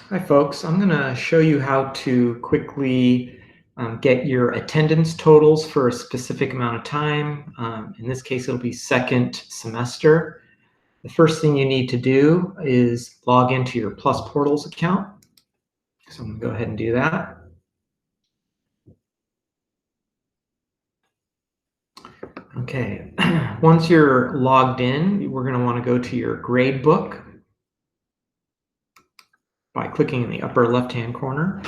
Hi folks, I'm going to show you how to quickly get your attendance totals for a specific amount of time. In this case, it'll be second semester. The first thing you need to do is log into your PlusPortals account. So I'm going to go ahead and do that. Okay, once you're logged in, we're going to want to go to your gradebook by clicking in the upper left-hand corner.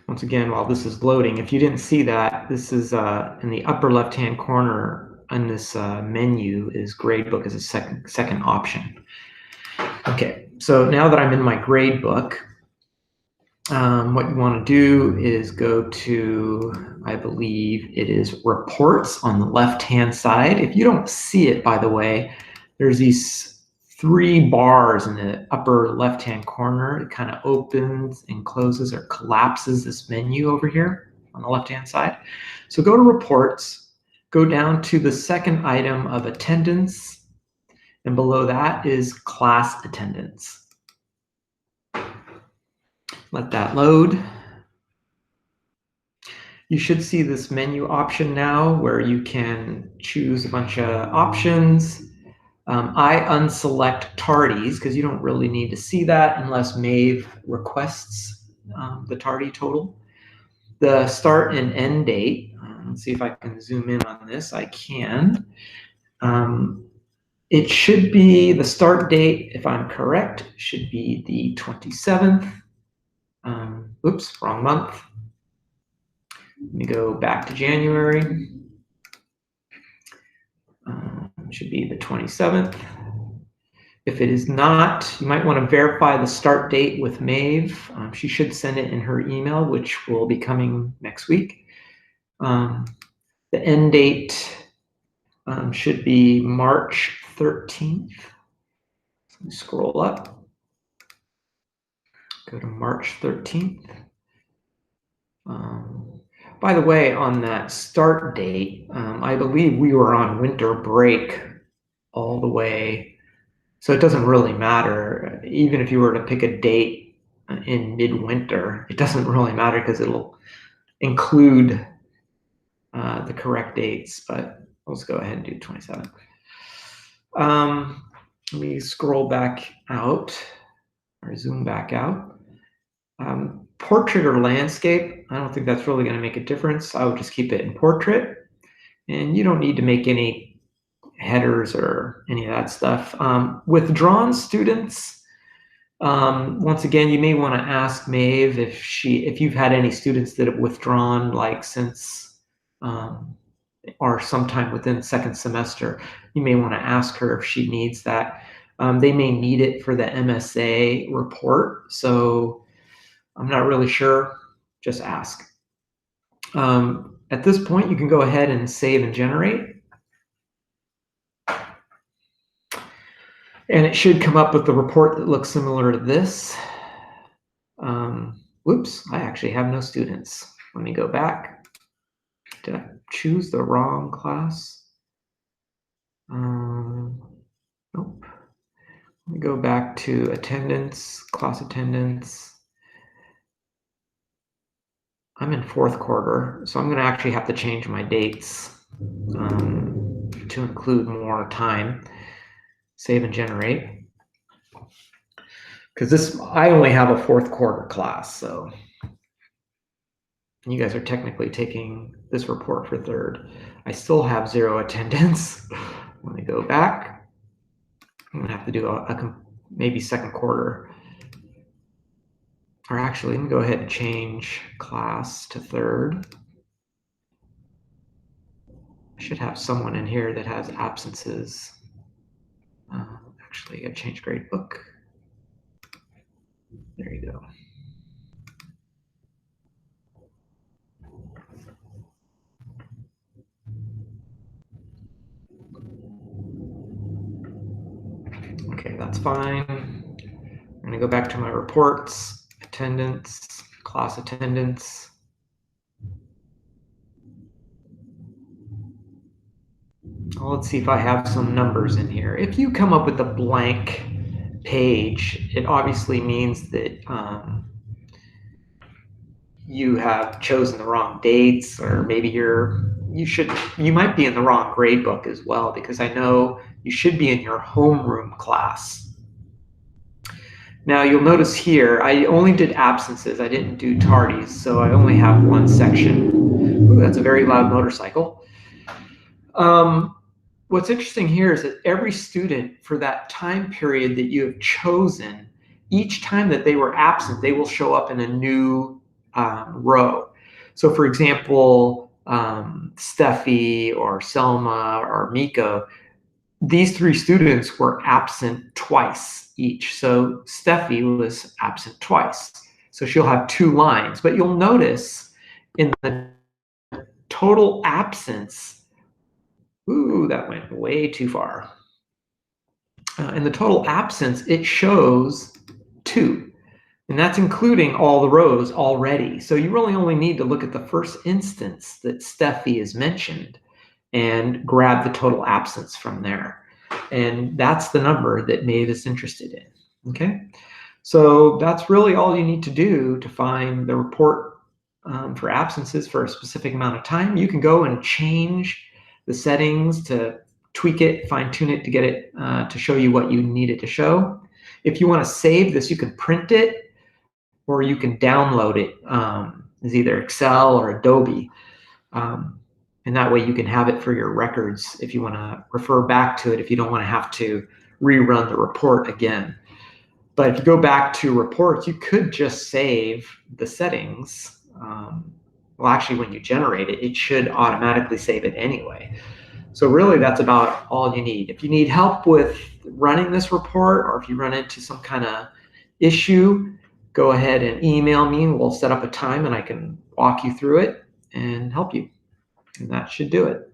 Once again, while this is loading, if you didn't see that, this is in the upper left-hand corner on this menu is Gradebook as a second option. Okay, so now that I'm in my Gradebook, what you want to do is go to, I believe it is Reports on the left-hand side. If you don't see it, by the way, there's these 3 bars in the upper left-hand corner. It kind of opens and closes or collapses this menu over here on the left-hand side. So go to Reports, go down to the second item of Attendance, and below that is Class Attendance. Let that load. You should see this menu option now where you can choose a bunch of options. I unselect tardies because you don't really need to see that unless Maeve requests the tardy total. The start and end date, let's see if I can zoom in on this. I can. It should be the start date, if I'm correct, should be the 27th. Oops, wrong month. Let me go back to January. Should be the 27th. If it is not, you might want to verify the start date with Maeve. She should send it in her email, which will be coming next week. The end date should be March 13th. Let me scroll up. Go to March 13th. By the way, on that start date, I believe we were on winter break all the way. So it doesn't really matter. Even if you were to pick a date in midwinter, it doesn't really matter because it'll include the correct dates, but let's go ahead and do 27th. Let me scroll back out or zoom back out. Portrait or landscape, I don't think that's really going to make a difference. I would just keep it in portrait, and you don't need to make any headers or any of that stuff. Withdrawn students, once again, you may want to ask Maeve if you've had any students that have withdrawn like since or sometime within second semester. You may want to ask her if she needs that. They may need it for the MSA report, so I'm not really sure. Just ask. At this point, you can go ahead and save and generate. And it should come up with the report that looks similar to this. Whoops, I actually have no students. Let me go back. Did I choose the wrong class? Nope. Let me go back to attendance, class attendance. I'm in 4th quarter, so I'm going to actually have to change my dates to include more time. Save and generate. Because I only have a 4th quarter class, so you guys are technically taking this report for 3rd. I still have 0 attendance. Let me go back. I'm gonna have to do maybe 2nd quarter. Or actually, let me go ahead and change class to 3rd. I should have someone in here that has absences. Actually, I changed gradebook. There you go. Okay, that's fine. I'm going to go back to my reports, attendance, class attendance. Well, let's see if I have some numbers in here. If you come up with a blank page, it obviously means that you have chosen the wrong dates, or maybe you might be in the wrong grade book as well, because I know you should be in your homeroom class. Now you'll notice here, I only did absences, I didn't do tardies, so I only have one section. Ooh, that's a very loud motorcycle. What's interesting here is that every student for that time period that you have chosen, each time that they were absent, they will show up in a new row. So for example, Steffi or Selma or Miko, these three students were absent twice each. So Steffi was absent twice. So she'll have 2 lines, but you'll notice in the total absence, ooh, that went way too far. In the total absence, it shows 2, and that's including all the rows already. So you really only need to look at the first instance that Steffi is mentioned and grab the total absence from there. And that's the number that Maeve is interested in, okay? So that's really all you need to do to find the report for absences for a specific amount of time. You can go and change the settings to tweak it, fine tune it to get it to show you what you need it to show. If you want to save this, you can print it or you can download it as either Excel or Adobe. And that way you can have it for your records if you want to refer back to it, if you don't want to have to rerun the report again. But if you go back to reports, you could just save the settings. Well, actually, when you generate it, it should automatically save it anyway. So really, that's about all you need. If you need help with running this report, or if you run into some kind of issue, go ahead and email me. We'll set up a time and I can walk you through it and help you. And that should do it.